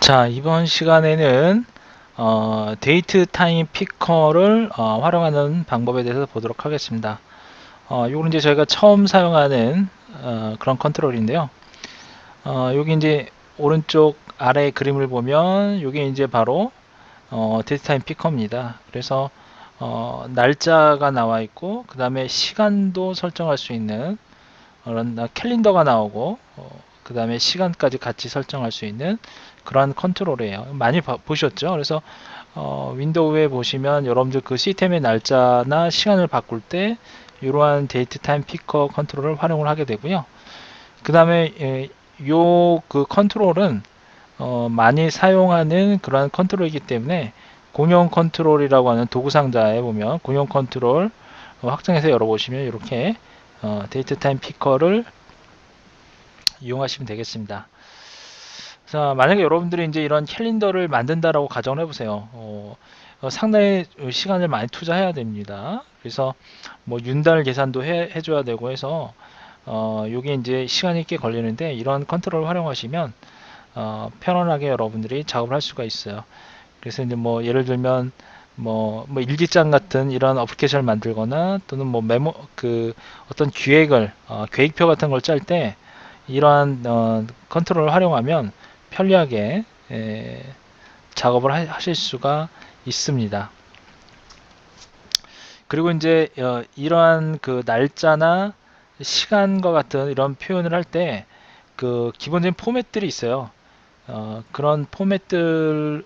자, 이번 시간에는 데이트 타임 피커를 활용하는 방법에 대해서 보도록 하겠습니다. 요건 이제 저희가 처음 사용하는 그런 컨트롤인데요. 여기 이제 오른쪽 아래 그림을 보면 이게 이제 바로 데이트 타임 피커입니다. 그래서 날짜가 나와 있고 그 다음에 시간도 설정할 수 있는 그런 캘린더가 나오고 그 다음에 시간까지 같이 설정할 수 있는 그러한 컨트롤이에요. 많이 보셨죠? 그래서 윈도우에 보시면 여러분들 그 시스템의 날짜나 시간을 바꿀 때 이러한 데이트 타임 피커 컨트롤을 활용을 하게 되고요. 그 다음에 요 그 컨트롤은 많이 사용하는 그러한 컨트롤이기 때문에 공용 컨트롤이라고 하는 도구 상자에 보면 공용 컨트롤 확장해서 열어보시면 이렇게 데이트 타임 피커를 이용하시면 되겠습니다. 자, 만약에 여러분들이 이제 이런 캘린더를 만든다라고 가정을 해보세요. 상당히 시간을 많이 투자해야 됩니다. 그래서 뭐 윤달 계산도 해줘야 되고 해서 요게 이제 시간이 꽤 걸리는데 이런 컨트롤을 활용하시면 편안하게 여러분들이 작업을 할 수가 있어요. 그래서 이제 뭐 예를 들면 뭐 일기장 같은 이런 어플리케이션을 만들거나 또는 뭐 메모 그 어떤 기획을 계획표 같은 걸 짤 때 이러한 컨트롤을 활용하면 편리하게 작업을 하실 수가 있습니다. 그리고 이제 이러한 그 날짜나 시간과 같은 이런 표현을 할 때 그 기본적인 포맷들이 있어요. 그런 포맷들을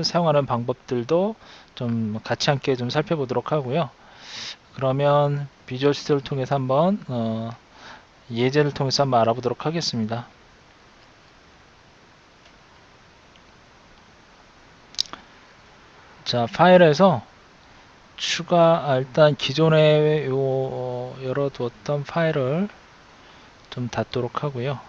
사용하는 방법들도 좀 같이 함께 좀 살펴보도록 하고요. 그러면 비주얼 스튜디오를 통해서 한번 예제를 통해서 한번 알아보도록 하겠습니다. 자, 파일에서 일단 기존에 열어두었던 파일을 좀 닫도록 하고요.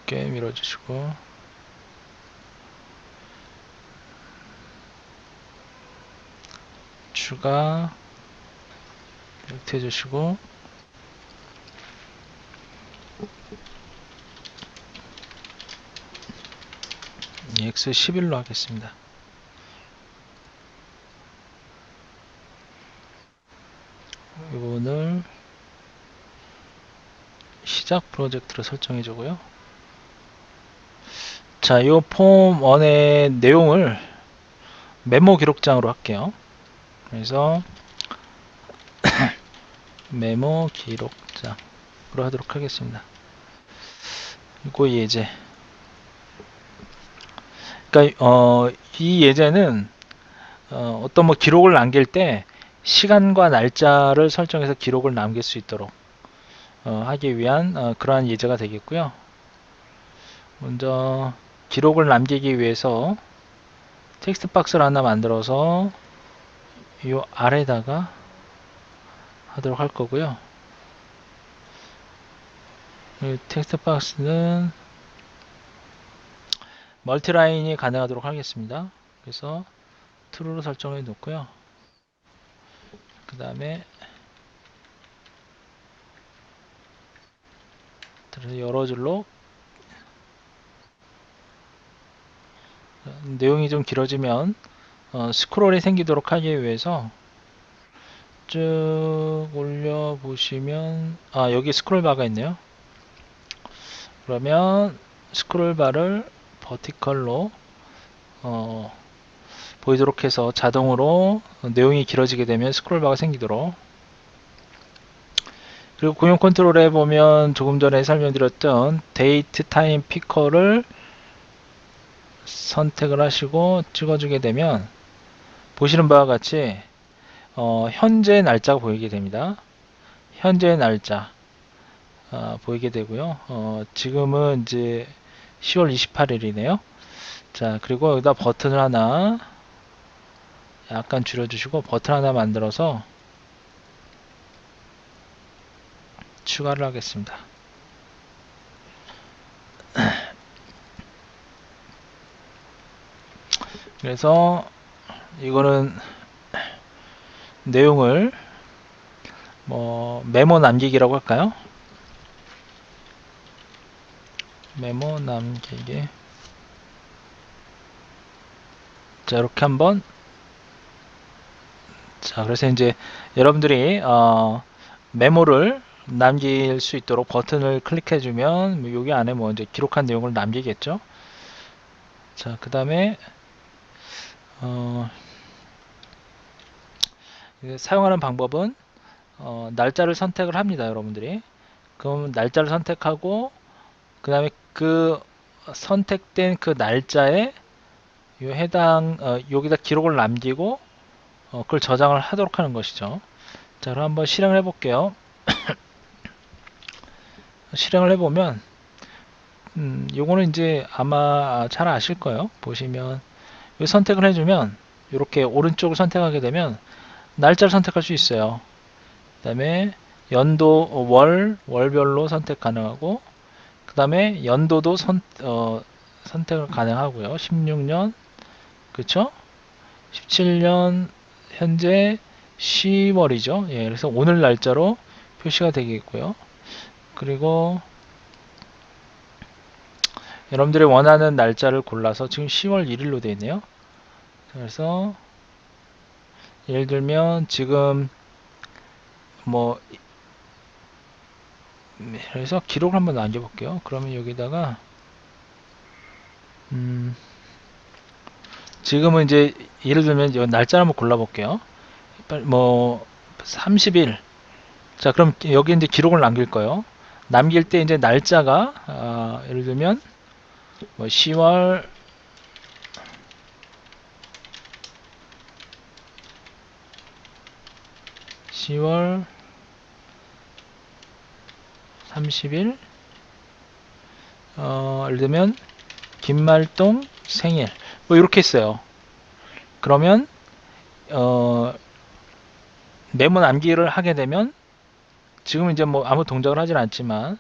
이렇게 밀어주시고 추가 이렇게 해주시고 X11로 하겠습니다. 이 부분을 시작 프로젝트로 설정해 주고요. 자, 이 폼 1의 내용을 메모 기록장으로 할게요. 그래서 메모 기록장으로 하도록 하겠습니다. 이거 예제. 그러니까 이 예제는 어떤 뭐 기록을 남길 때 시간과 날짜를 설정해서 기록을 남길 수 있도록 하기 위한 그러한 예제가 되겠고요. 먼저 기록을 남기기 위해서 텍스트 박스를 하나 만들어서 이 아래다가 하도록 할 거고요. 이 텍스트 박스는 멀티라인이 가능하도록 하겠습니다. 그래서 true로 설정해 놓고요. 그 다음에 여러 줄로 내용이 좀 길어지면 스크롤이 생기도록 하기 위해서 쭉 올려 보시면 여기 스크롤 바가 있네요. 그러면 스크롤 바를 버티컬로 보이도록 해서 자동으로 내용이 길어지게 되면 스크롤 바가 생기도록. 그리고 공용 컨트롤에 보면 조금 전에 설명드렸던 데이트 타임 피커를 선택을 하시고 찍어주게 되면 보시는 바와 같이 현재 날짜가 보이게 됩니다. 현재 날짜 보이게 되고요. 지금은 이제 10월 28일이네요. 자, 그리고 여기다 버튼을 하나 약간 줄여주시고 버튼 하나 만들어서 추가를 하겠습니다. 그래서 이거는 내용을 뭐 메모 남기기라고 할까요? 메모 남기기. 자, 이렇게 한번. 자, 그래서 이제 여러분들이 메모를 남길 수 있도록 버튼을 클릭해주면 뭐 여기 안에 뭐 이제 기록한 내용을 남기겠죠. 자, 그 다음에 사용하는 방법은 날짜를 선택을 합니다, 여러분들이. 그럼 날짜를 선택하고 그 다음에 그 선택된 그 날짜에 해당 여기다 기록을 남기고 그걸 저장을 하도록 하는 것이죠. 자, 그럼 한번 실행을 해볼게요. 실행을 해보면 요거는 이제 아마 잘 아실 거예요. 보시면 여기 선택을 해주면 이렇게 오른쪽을 선택하게 되면 날짜를 선택할 수 있어요. 그 다음에 연도 월별로 선택 가능하고 그 다음에 연도도 선택을 가능하고요. 16년 그쵸? 17년 현재 10월이죠. 예, 그래서 오늘 날짜로 표시가 되겠고요. 그리고 여러분들이 원하는 날짜를 골라서 지금 10월 1일로 되어 있네요. 그래서 예를 들면 지금 뭐 그래서 기록을 한번 남겨볼게요. 그러면 여기다가 지금은 이제 예를 들면 날짜 한번 골라볼게요. 뭐 30일. 자, 그럼 여기 이제 기록을 남길 거예요. 남길 때 이제 날짜가 예를 들면 뭐 10월 30일 예를 들면 김말동 생일 뭐 이렇게 했어요. 그러면 메모 남기를 하게 되면 지금 이제 뭐 아무 동작을 하진 않지만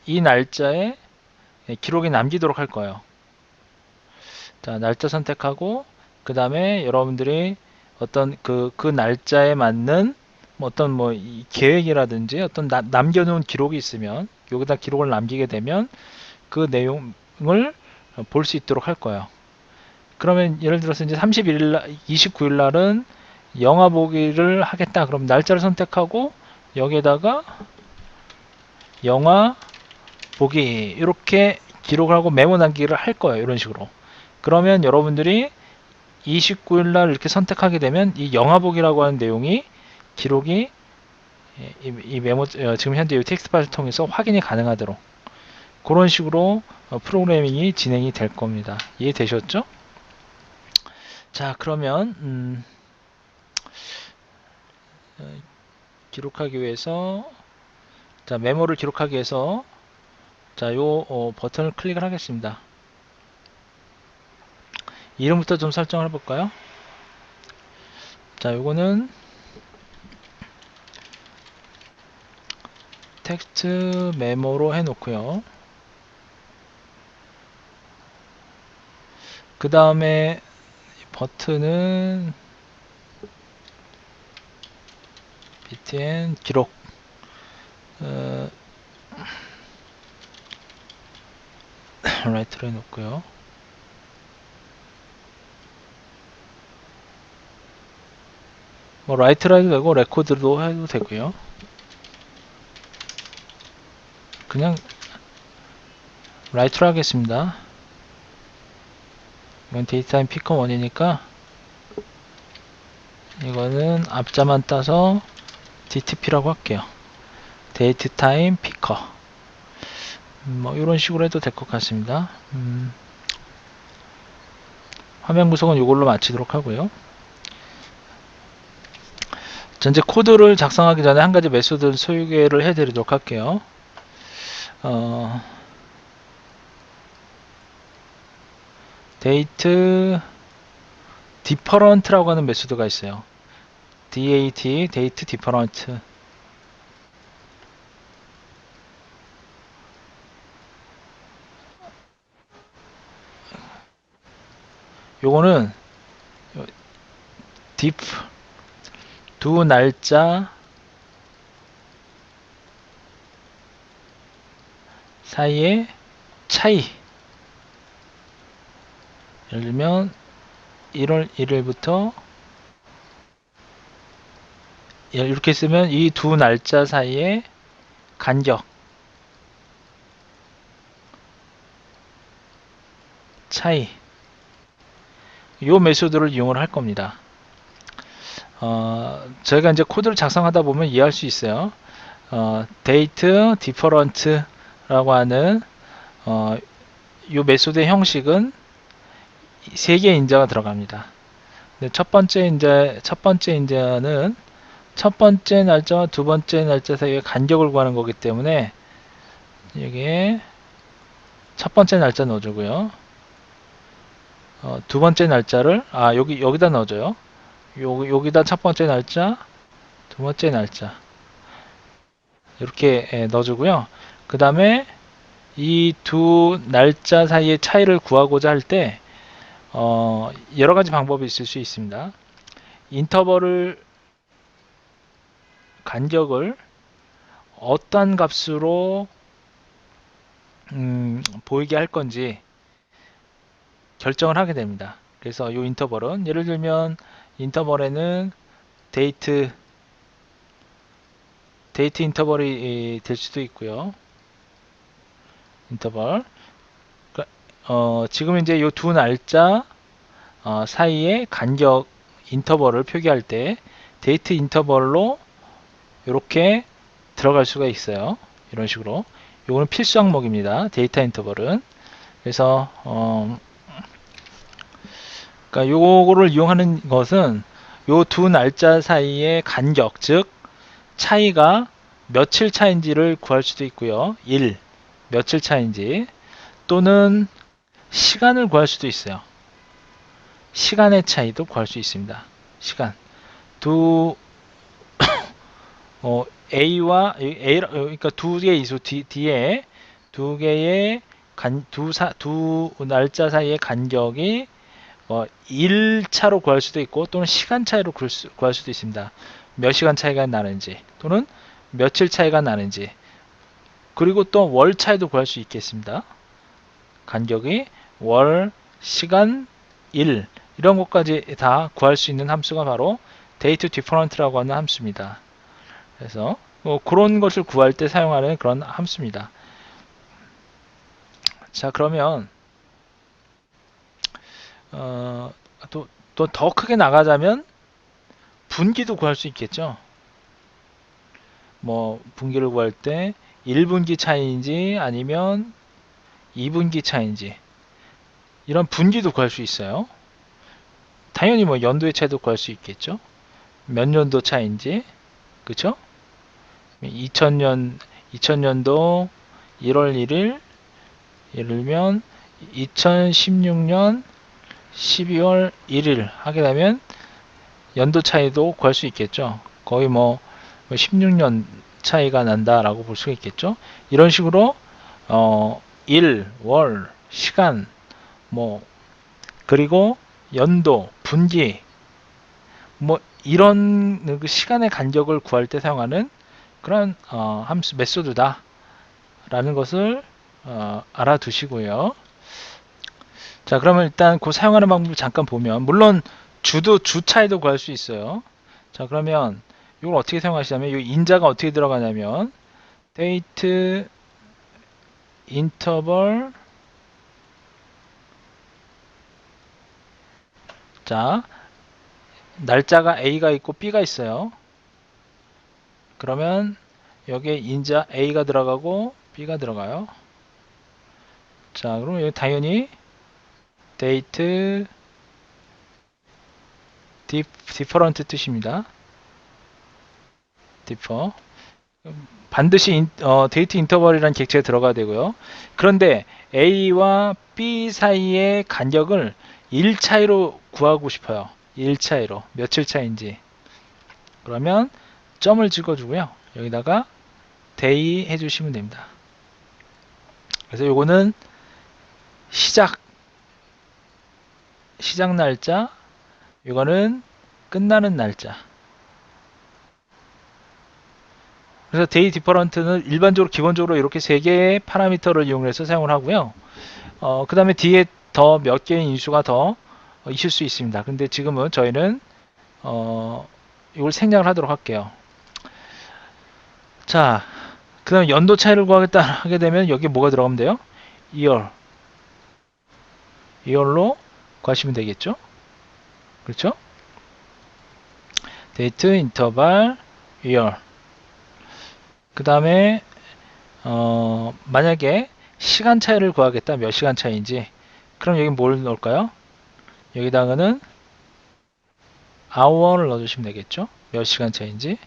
이 날짜에 기록이 남기도록 할 거예요. 자, 날짜 선택하고 그 다음에 여러분들이 어떤 그 날짜에 맞는 뭐 어떤 뭐 계획이라든지 어떤 남겨놓은 기록이 있으면 여기다 기록을 남기게 되면 그 내용을 볼 수 있도록 할 거예요. 그러면 예를 들어서 이제 31일 날, 29일 날은 영화 보기를 하겠다. 그럼 날짜를 선택하고 여기에다가 영화 보기 이렇게 기록을 하고 메모 남기를 할 거예요. 이런 식으로. 그러면 여러분들이 29일 날 이렇게 선택하게 되면 이 영화 보기라고 하는 내용이 기록이 이 메모 지금 현재 이 텍스트 파일을 통해서 확인이 가능하도록 그런 식으로 프로그래밍이 진행이 될 겁니다. 이해되셨죠? 자, 그러면 기록하기 위해서 자, 메모를 기록하기 위해서 자, 요 버튼을 클릭을 하겠습니다. 이름부터 좀 설정을 해볼까요? 자, 요거는 텍스트 메모로 해놓고요. 그 다음에 버튼은 btn 기록 라이트로 해놓고요. 뭐 라이트로 해도 되고 레코드로 해도 되고요. 그냥 라이트로 하겠습니다. 이건 데이트타임 피커 1이니까 이거는 앞자만 따서 DTP라고 할게요. 데이트타임 피커 뭐 이런 식으로 해도 될 것 같습니다. 화면 구성은 이걸로 마치도록 하고요. 전체 코드를 작성하기 전에 한 가지 메소드 소개를 해드리도록 할게요. 데이트 디퍼런트라고 하는 메소드가 있어요. DAT 데이트 디퍼런트 요거는 diff 두 날짜 사이의 차이. 예를 들면 1월 1일부터 이렇게 쓰면 이 두 날짜 사이의 간격 차이, 요 메소드를 이용을 할 겁니다. 저희가 이제 코드를 작성하다 보면 이해할 수 있어요. 데이트 디퍼런트라고 하는 이 메소드의 형식은 세 개의 인자가 들어갑니다. 첫 번째 인자는 첫 번째 날짜와 두 번째 날짜 사이의 간격을 구하는 거기 때문에 여기에 첫 번째 날짜 넣어주고요. 두 번째 날짜를 여기다 넣어줘요. 여기다 첫 번째 날짜, 두 번째 날짜 이렇게 넣어주고요. 그 다음에 이 두 날짜 사이의 차이를 구하고자 할 때 여러 가지 방법이 있을 수 있습니다. 인터벌을 간격을 어떤 값으로 보이게 할 건지 결정을 하게 됩니다. 그래서 이 인터벌은 예를 들면 인터벌에는 데이트 인터벌이 될 수도 있고요. 인터벌 지금 이제 이 두 날짜 사이의 간격 인터벌을 표기할 때 데이트 인터벌로 이렇게 들어갈 수가 있어요. 이런 식으로. 이거는 필수 항목입니다. 데이터 인터벌은. 그래서 그러니까 요거를 이용하는 것은 요 두 날짜 사이의 간격, 즉 차이가 며칠 차인지를 구할 수도 있고요. 며칠 차인지, 또는 시간을 구할 수도 있어요. 시간의 차이도 구할 수 있습니다. 시간. A와 그러니까 두 개의 이수 뒤에 두 개의 두 날짜 사이의 간격이 1차로 구할 수도 있고 또는 시간 차이로 구할 수도 있습니다. 몇 시간 차이가 나는지 또는 며칠 차이가 나는지, 그리고 또 월 차이도 구할 수 있겠습니다. 간격이 월, 시간, 일 이런 것까지 다 구할 수 있는 함수가 바로 date different라고 하는 함수입니다. 그래서 그런 것을 구할 때 사용하는 그런 함수입니다. 자, 그러면 또 더 크게 나가자면 분기도 구할 수 있겠죠. 뭐 분기를 구할 때 1분기 차이인지 아니면 2분기 차이인지 이런 분기도 구할 수 있어요. 당연히 뭐 연도의 차이도 구할 수 있겠죠. 몇 년도 차이인지, 그쵸? 2000년도 1월 1일, 예를 들면 2016년 12월 1일 하게 되면 연도 차이도 구할 수 있겠죠. 거의 뭐 16년 차이가 난다라고 볼 수가 있겠죠. 이런 식으로 일, 월, 시간, 뭐 그리고 연도, 분기, 뭐 이런 그 시간의 간격을 구할 때 사용하는 그런 함수 메소드다 라는 것을 알아두시고요. 자, 그러면 일단 그 사용하는 방법을 잠깐 보면, 물론 주 차이도 구할 수 있어요. 자, 그러면 이걸 어떻게 사용하시냐면, 이 인자가 어떻게 들어가냐면 date interval, 자, 날짜가 A가 있고 B가 있어요. 그러면 여기에 인자 A가 들어가고 B가 들어가요. 자, 그럼 여기 당연히 date different 뜻입니다. differ. 반드시 데이트 인터벌이라는 객체에 들어가야 되고요. 그런데 A와 B 사이의 간격을 1 차이로 구하고 싶어요. 1 차이로. 며칠 차인지. 그러면 점을 찍어주고요. 여기다가 day 해주시면 됩니다. 그래서 요거는 시작 날짜, 이거는 끝나는 날짜. 그래서 데이 디퍼런트는 일반적으로 기본적으로 이렇게 세 개의 파라미터를 이용해서 사용을 하고요. 그 다음에 뒤에 더 몇 개의 인수가 더 있을 수 있습니다. 근데 지금은 저희는 이걸 생략을 하도록 할게요. 자, 그 다음에 연도 차이를 구하겠다 하게 되면 여기 뭐가 들어가면 돼요? year. year로 구하시면 되겠죠? 그렇죠? date, interval, year. 그 다음에 만약에 시간 차이를 구하겠다, 몇 시간 차이인지, 그럼 여기 뭘 넣을까요? 여기다가는 hour를 넣어주시면 되겠죠? 몇 시간 차이인지.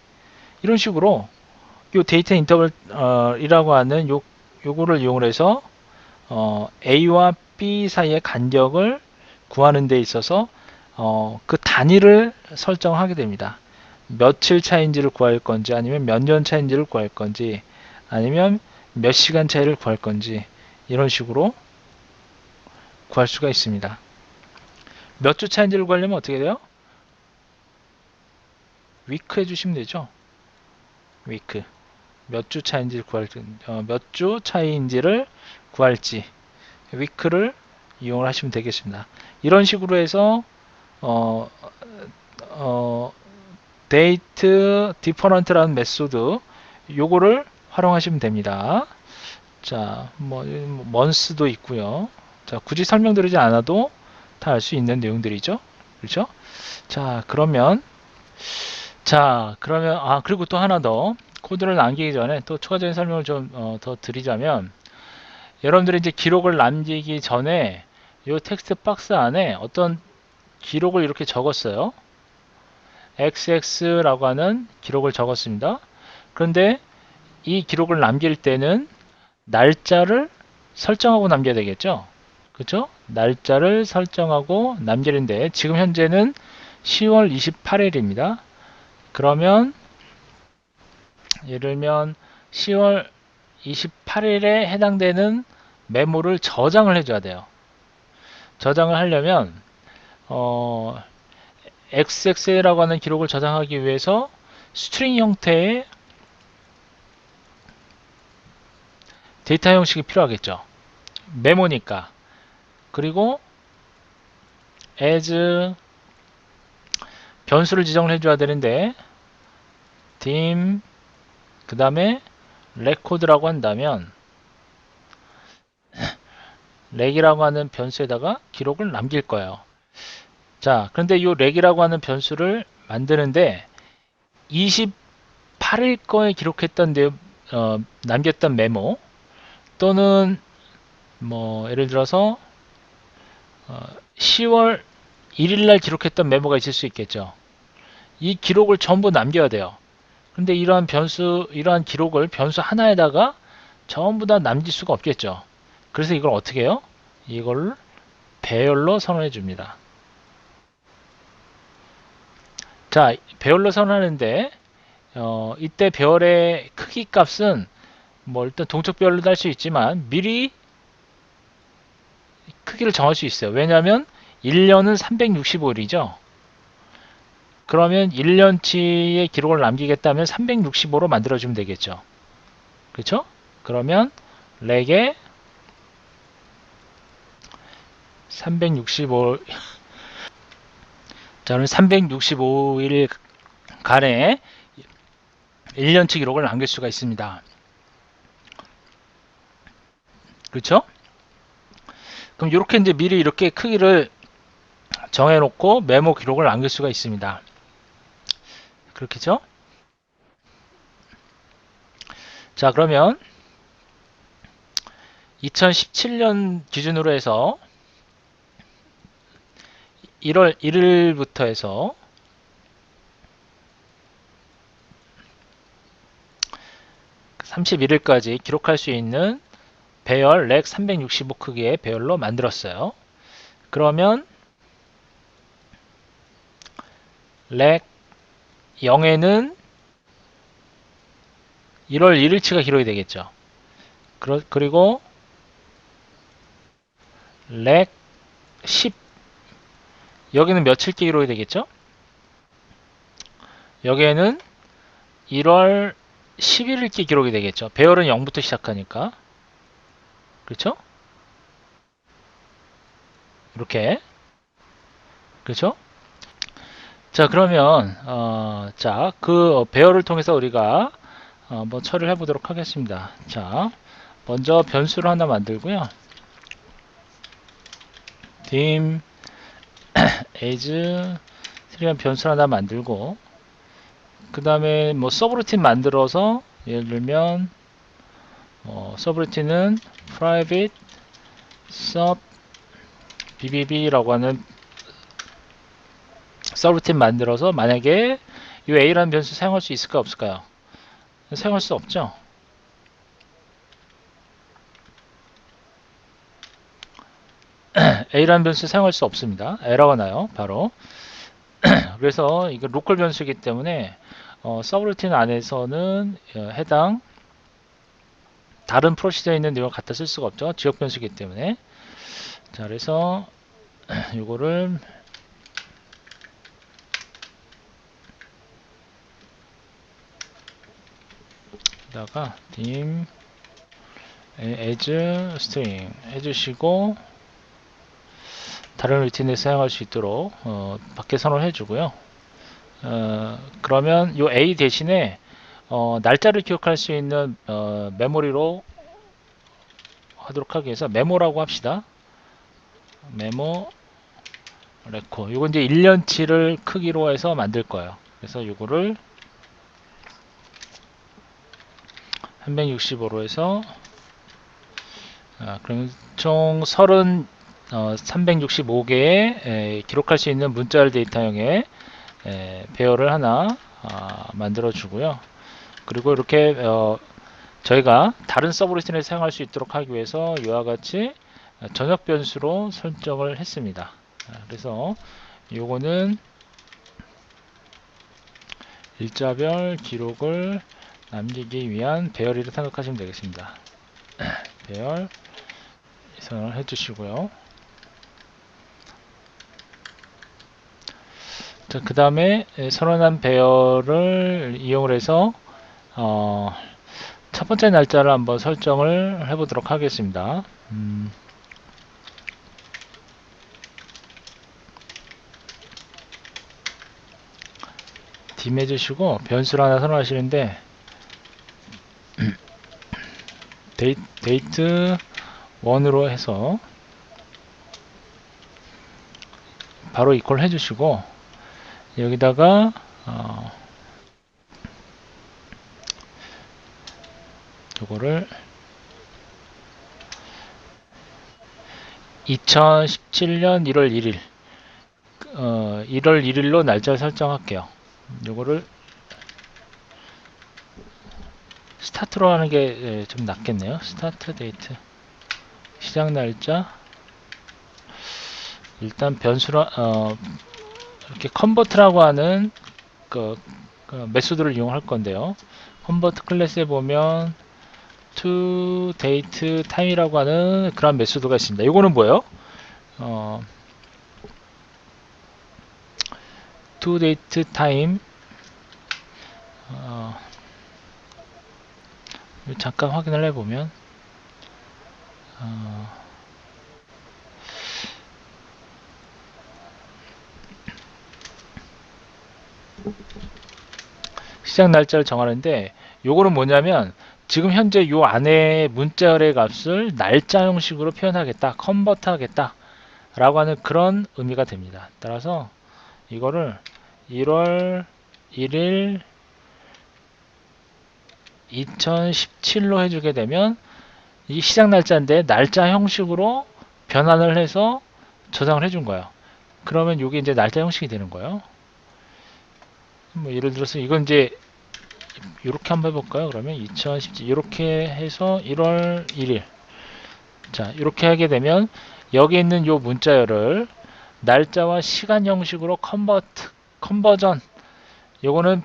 이런 식으로 요 데이터 인터벌이라고 하는 요거를 이용해서 A와 B 사이의 간격을 구하는 데 있어서 그 단위를 설정하게 됩니다. 며칠 차인지를 구할 건지, 아니면 몇 년 차인지를 구할 건지, 아니면 몇 시간 차이를 구할 건지, 이런 식으로 구할 수가 있습니다. 몇 주 차인지를 구하려면 어떻게 돼요? 위크 해주시면 되죠. 위크. 몇 주 차인지를 몇 주 차이인지를 구할지 위크를 이용을 하시면 되겠습니다. 이런 식으로 해서 데이트 디퍼런트라는 메소드 요거를 활용하시면 됩니다. 자, months도 있고요. 자, 굳이 설명드리지 않아도 다 알 수 있는 내용들이죠. 그렇죠? 자, 그러면 그리고 또 하나 더 코드를 남기기 전에 또 추가적인 설명을 좀 더 드리자면, 여러분들이 이제 기록을 남기기 전에 이 텍스트 박스 안에 어떤 기록을 이렇게 적었어요. xx라고 하는 기록을 적었습니다. 그런데 이 기록을 남길 때는 날짜를 설정하고 남겨야 되겠죠. 그렇죠? 날짜를 설정하고 남기는데 지금 현재는 10월 28일입니다. 그러면 예를 들면 10월 28일에 해당되는 메모를 저장을 해줘야 돼요. 저장을 하려면 XX라고 하는 기록을 저장하기 위해서 스트링 형태의 데이터 형식이 필요하겠죠. 메모니까. 그리고 as 변수를 지정을 해줘야 되는데 dim 그 다음에 record라고 한다면 렉이라고 하는 변수에다가 기록을 남길 거예요. 자, 그런데 이 렉이라고 하는 변수를 만드는데 28일 거에 기록했던 남겼던 메모 또는 예를 들어서 10월 1일 날 기록했던 메모가 있을 수 있겠죠. 이 기록을 전부 남겨야 돼요. 근데 이러한 기록을 변수 하나에다가 전부 다 남길 수가 없겠죠. 그래서 이걸 어떻게 해요? 이걸 배열로 선언해 줍니다. 자, 배열로 선언하는데 이때 배열의 크기 값은 일단 동적 배열로 할 수 있지만 미리 크기를 정할 수 있어요. 왜냐하면 1년은 365일이죠. 그러면 1년치의 기록을 남기겠다면 365로 만들어주면 되겠죠. 그렇죠? 그러면 렉에 365 저는 365일 간에 1년치 기록을 남길 수가 있습니다. 그렇죠? 그럼 이렇게 이제 미리 이렇게 크기를 정해놓고 메모 기록을 남길 수가 있습니다. 그렇겠죠? 자, 그러면 2017년 기준으로 해서 1월 1일부터 해서 31일까지 기록할 수 있는 배열 렉 365 크기의 배열로 만들었어요. 그러면 렉 0에는 1월 1일치가 기록이 되겠죠. 그리고 렉 10 여기는 며칠께 기록이 되겠죠. 여기에는 1월 11일기 기록이 되겠죠. 배열은 0부터 시작하니까. 그렇죠? 이렇게. 그렇죠? 자, 그러면 자, 그 배열을 통해서 우리가 한번 처리를 해보도록 하겠습니다. 자, 먼저 변수를 하나 만들고요. dim as 3란 변수를 하나 만들고, 그 다음에 뭐 서브루틴 만들어서 예를 들면 서브루틴은 private sub bbb라고 하는 서브루틴 만들어서, 만약에 이 a라는 변수 사용할 수 있을까 없을까요? 사용할 수 없죠. a라는 변수 사용할 수 없습니다. 에러가 나요. 바로. 그래서 이거 로컬 변수이기 때문에 서브루틴 안에서는 해당 다른 프로시저에 있는 내용을 갖다 쓸 수가 없죠. 지역 변수이기 때문에. 자, 그래서 이거를 다가 dim as string 해주시고, 다른 루틴에 사용할 수 있도록 밖에 선언을 해주고요. 그러면 이 a 대신에 날짜를 기억할 수 있는 메모리로 하도록 하기 위해서 메모라고 합시다. 메모 레코. 이건 이제 1년치를 크기로 해서 만들 거예요. 그래서 이거를 365로 해서 그럼 총 365개의 기록할 수 있는 문자열 데이터형의 배열을 하나 만들어 주고요. 그리고 이렇게 저희가 다른 서브루틴을 사용할 수 있도록 하기 위해서 이와 같이 전역 변수로 설정을 했습니다. 그래서 요거는 일자별 기록을 남기기 위한 배열이라 생각하시면 되겠습니다. 배열 선언을 해주시고요. 자, 그 다음에 선언한 배열을 이용을 해서 첫 번째 날짜를 한번 설정을 해보도록 하겠습니다. dim 해주시고 변수를 하나 선언하시는데 데이트 1으로 해서 바로 이퀄 해주시고, 여기다가 요거를 2017년 1월 1일 1월 1일로 날짜를 설정할게요. 요거를 스타트로 하는 게 좀 낫겠네요. 스타트 데이트, 시작 날짜. 일단 변수로 이렇게 컨버트라고 하는 그 메소드를 이용할 건데요. 컨버트 클래스에 보면 to date time이라고 하는 그런 메소드가 있습니다. 이거는 뭐예요? to date time 잠깐 확인을 해보면 시작 날짜를 정하는데, 요거는 뭐냐면 지금 현재 요 안에 문자열의 값을 날짜 형식으로 표현하겠다, 컨버트 하겠다 라고 하는 그런 의미가 됩니다. 따라서 이거를 1월 1일 2017로 해주게 되면 이 시작 날짜인데 날짜 형식으로 변환을 해서 저장을 해준 거예요. 그러면 이게 이제 날짜 형식이 되는 거예요. 뭐 예를 들어서 이건 이제 이렇게 한번 해볼까요? 그러면 2017 이렇게 해서 1월 1일. 자, 이렇게 하게 되면 여기 있는 요 문자열을 날짜와 시간 형식으로 컨버전, 요거는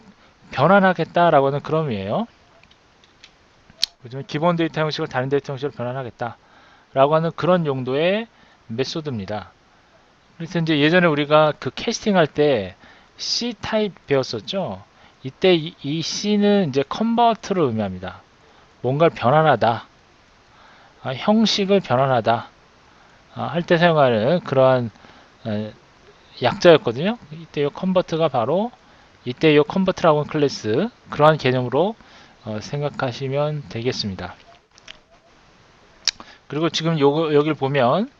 변환하겠다라고 하는 그런 의미예요. 기본 데이터 형식을 다른 데이터 형식으로 변환하겠다 라고 하는 그런 용도의 메소드입니다. 그래서 이제 예전에 우리가 그 캐스팅 할 때 C 타입 배웠었죠. 이때 이 C는 이제 컨버트를 의미합니다. 뭔가를 변환하다, 형식을 변환하다 할 때 사용하는 그러한 약자였거든요. 이때 이 컨버트가 바로 이때 이 컨버트라고 하는 클래스, 그러한 개념으로 생각하시면 되겠습니다. 그리고 지금 여기를 보면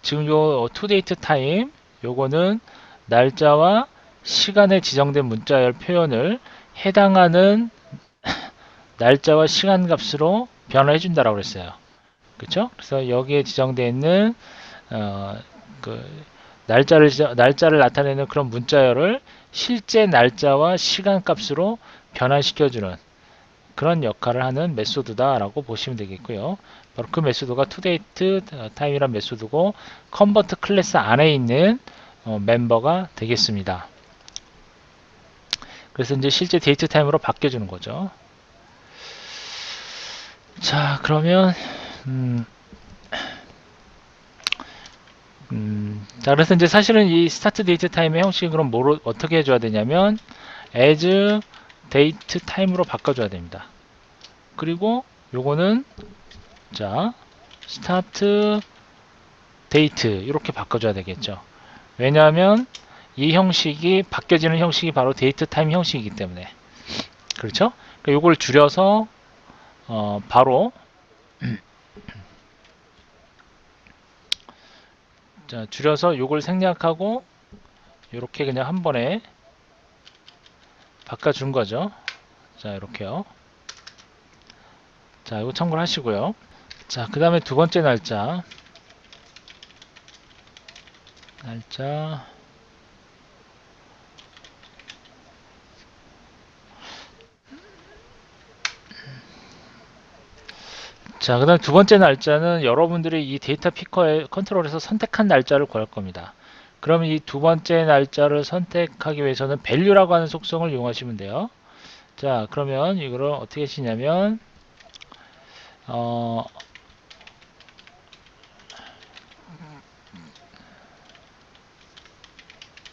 지금 요 toDate time 요거는 날짜와 시간에 지정된 문자열 표현을 해당하는 날짜와 시간 값으로 변화해 준다라고 그랬어요. 그렇죠? 그래서 여기에 지정되어 있는 그 날짜를 나타내는 그런 문자열을 실제 날짜와 시간 값으로 변환시켜주는 그런 역할을 하는 메소드다라고 보시면 되겠고요. 바로 그 메소드가 toDate time이란 메소드고 컨버트 클래스 안에 있는 멤버가 되겠습니다. 그래서 이제 실제 데이트 타임으로 바뀌어주는 거죠. 자, 그러면 자, 그래서 이제 사실은 이 스타트 데이트 타임의 형식은 그럼 뭐로 어떻게 해줘야 되냐면 as date time으로 바꿔줘야 됩니다. 그리고 요거는 자 start date 이렇게 바꿔줘야 되겠죠. 왜냐하면 이 형식이 바뀌어지는 형식이 바로 데이트 타임 형식이기 때문에 그렇죠? 그러니까 요걸 줄여서 바로 자, 줄여서 요걸 생략하고 이렇게 그냥 한 번에 바꿔준 거죠. 자, 이렇게요. 자, 이거 참고를 하시고요. 자, 그 다음에 두 번째 날짜. 자, 그 다음 두 번째 날짜는 여러분들이 이 데이터 피커의 컨트롤에서 선택한 날짜를 구할 겁니다. 그러면 이 두 번째 날짜를 선택하기 위해서는 value라고 하는 속성을 이용하시면 돼요. 자, 그러면 이거를 어떻게 하시냐면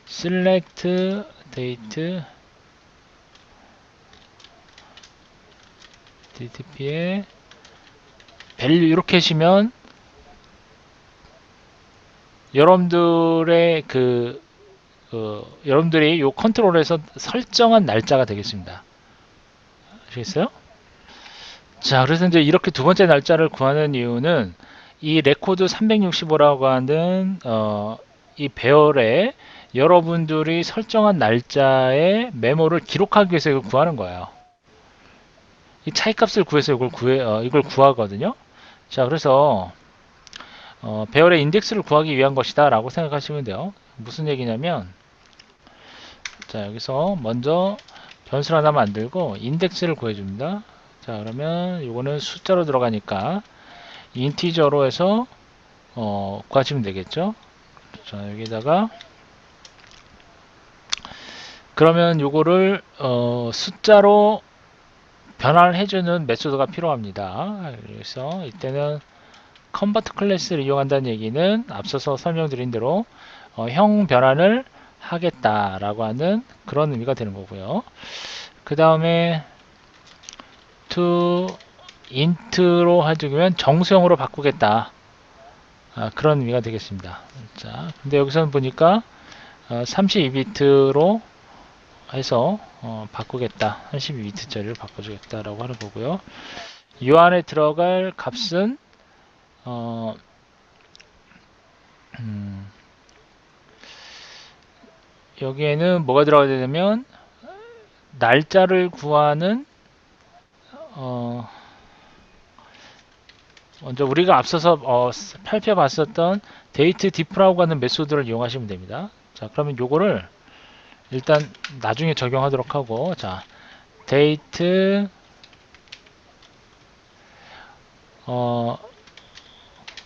select date dtp에 value 이렇게 하시면 여러분들의 여러분들이 이 컨트롤에서 설정한 날짜가 되겠습니다. 아시겠어요? 자, 그래서 이제 이렇게 두 번째 날짜를 구하는 이유는 이 레코드 365라고 하는 이 배열에 여러분들이 설정한 날짜의 메모를 기록하기 위해서 이걸 구하는 거예요. 이 차이값을 구해서 이걸 구하거든요. 자, 그래서 배열의 인덱스를 구하기 위한 것이다 라고 생각하시면 돼요. 무슨 얘기냐면 자, 여기서 먼저 변수를 하나 만들고 인덱스를 구해줍니다. 자, 그러면 이거는 숫자로 들어가니까 인티저로 해서 구하시면 되겠죠. 자, 여기다가 그러면 요거를 숫자로 변환을 해주는 메소드가 필요합니다. 그래서 이때는 컨버트 클래스를 이용한다는 얘기는 앞서서 설명드린 대로 형 변환을 하겠다라고 하는 그런 의미가 되는 거고요. 그 다음에 to int로 해주면 정수형으로 바꾸겠다. 그런 의미가 되겠습니다. 자, 근데 여기서는 보니까 32비트로 해서 바꾸겠다. 32비트짜리를 바꿔주겠다라고 하는 거고요. 이 안에 들어갈 값은 여기에는 뭐가 들어가야 되냐면 날짜를 구하는 먼저 우리가 앞서서 살펴봤었던 데이트 diff라고 하는 메소드를 이용하시면 됩니다. 자, 그러면 요거를 일단 나중에 적용하도록 하고 자, 데이트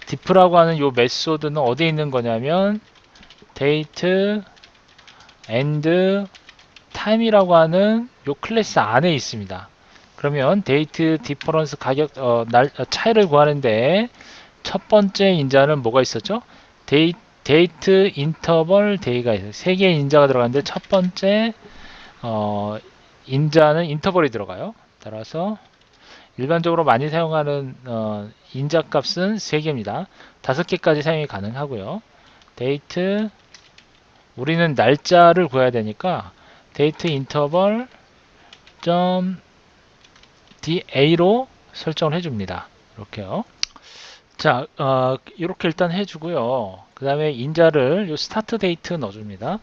diff라고 하는 요 메소드는 어디에 있는 거냐면 데이트 and time이라고 하는 요 클래스 안에 있습니다. 그러면 데이트 디퍼런스 가격 차이를 구하는데 첫 번째 인자는 뭐가 있었죠? 데이트 인터벌 데이가 있어요. 세 개의 인자가 들어가는데 첫 번째 인자는 인터벌이 들어가요. 따라서 일반적으로 많이 사용하는 인자 값은 3개입니다. 5개까지 사용이 가능하고요. 데이트, 우리는 날짜를 구해야 되니까 데이트 인터벌 .da로 설정을 해줍니다. 이렇게요. 자, 이렇게 일단 해주고요. 그 다음에 인자를 요 스타트 데이트 넣어줍니다.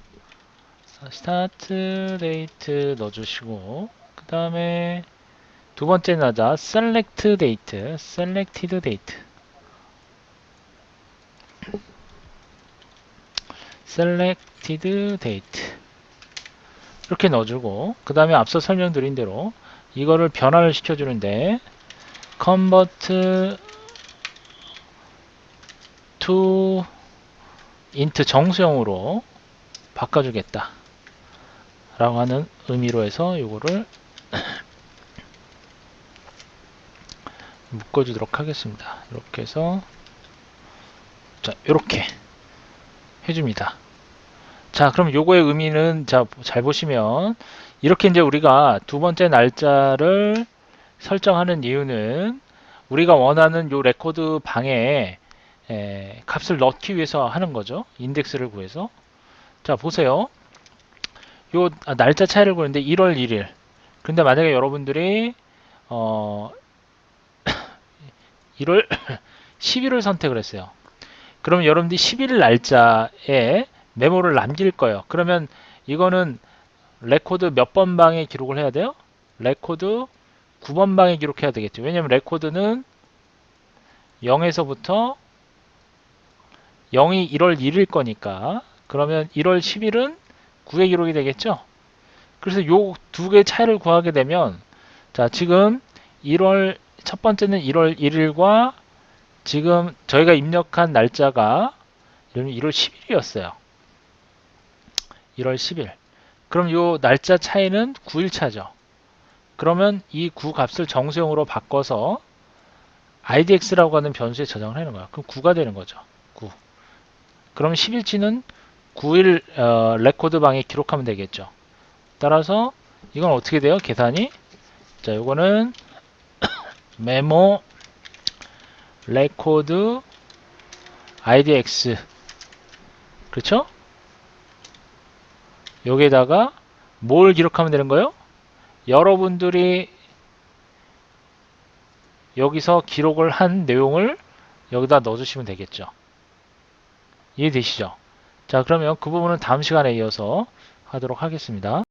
스타트 데이트 넣어주시고, 그 다음에 두 번째 날짜 select date, selected date, selected date 이렇게 넣어주고, 그 다음에 앞서 설명드린 대로 이거를 변화를 시켜주는데 convert to int 정수형으로 바꿔주겠다 라고 하는 의미로 해서 요거를 묶어주도록 하겠습니다. 이렇게 해서 자, 이렇게 해줍니다. 자, 그럼 요거의 의미는 자, 잘 보시면 이렇게 이제 우리가 두 번째 날짜를 설정하는 이유는 우리가 원하는 요 레코드 방에 값을 넣기 위해서 하는 거죠. 인덱스를 구해서. 자, 보세요. 요 날짜 차이를 구하는데 1월 1일. 근데 만약에 여러분들이 1월 10일을 선택을 했어요. 그러면 여러분들이 11일 날짜에 메모를 남길 거예요. 그러면 이거는 레코드 몇 번 방에 기록을 해야 돼요? 레코드 9번 방에 기록해야 되겠죠. 왜냐면 레코드는 0에서부터 0이 1월 1일 거니까 그러면 1월 10일은 9에 기록이 되겠죠. 그래서 요 두 개의 차이를 구하게 되면 자, 지금 첫 번째는 1월 1일과 지금 저희가 입력한 날짜가 1월 10일이었어요. 1월 10일. 그럼 요 날짜 차이는 9일 차죠. 그러면 이 9 값을 정수형으로 바꿔서 idx라고 하는 변수에 저장을 하는 거야. 그럼 9가 되는 거죠. 9. 그럼 10일치는 9일 레코드 방에 기록하면 되겠죠. 따라서 이건 어떻게 돼요? 계산이 자, 요거는 메모 레코드 idx 그렇죠? 여기에다가 뭘 기록하면 되는 거예요? 여러분들이 여기서 기록을 한 내용을 여기다 넣어주시면 되겠죠. 이해되시죠? 자, 그러면 그 부분은 다음 시간에 이어서 하도록 하겠습니다.